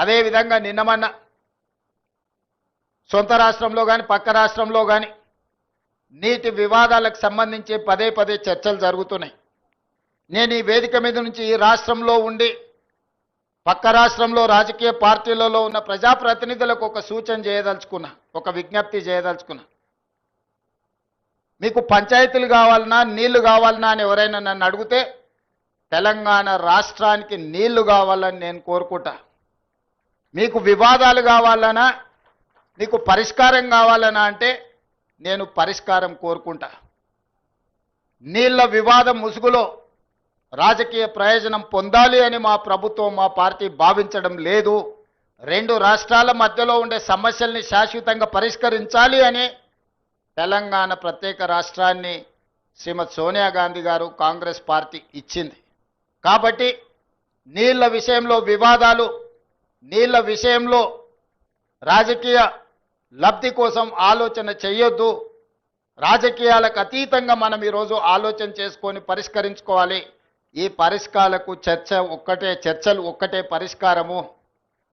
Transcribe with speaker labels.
Speaker 1: అదేవిధంగా నిన్నమన్న సొంత రాష్ట్రంలో కానీ పక్క రాష్ట్రంలో కానీ నీటి వివాదాలకు సంబంధించి పదే పదే చర్చలు జరుగుతున్నాయి. నేను ఈ వేదిక మీద నుంచి ఈ రాష్ట్రంలో ఉండి పక్క రాష్ట్రంలో రాజకీయ పార్టీలలో ఉన్న ప్రజాప్రతినిధులకు ఒక సూచన చేయదలుచుకున్నా, ఒక విజ్ఞప్తి చేయదలుచుకున్నా. మీకు పంచాయతీలు కావాలన్నా నీళ్లు కావాలన్నా అని ఎవరైనా నన్ను అడిగితే తెలంగాణ రాష్ట్రానికి నీళ్లు కావాలని నేను కోరుకుంటా. మీకు వివాదాలు కావాలన్నా మీకు పరిష్కారం కావాలన్నా అంటే నేను పరిష్కారం కోరుకుంటా. నీళ్ల వివాదం ముసుగులో రాజకీయ ప్రయోజనం పొందాలి అని మా ప్రభుత్వం మా పార్టీ భావించడం లేదు. రెండు రాష్ట్రాల మధ్యలో ఉండే సమస్యల్ని శాశ్వతంగా పరిష్కరించాలి అని తెలంగాణ ప్రత్యేక రాష్ట్రాన్ని శ్రీమతి సోనియా గాంధీ గారు కాంగ్రెస్ పార్టీ ఇచ్చింది. కాబట్టి నీళ్ల విషయంలో వివాదాలు, నీళ్ల విషయంలో రాజకీయ లబ్ధి కోసం ఆలోచన చేయొద్దు. రాజకీయాలకు అతీతంగా మనం ఈరోజు ఆలోచన చేసుకొని పరిష్కరించుకోవాలి. ఈ పరిష్కారాలకు చర్చలు ఒక్కటే పరిష్కారము.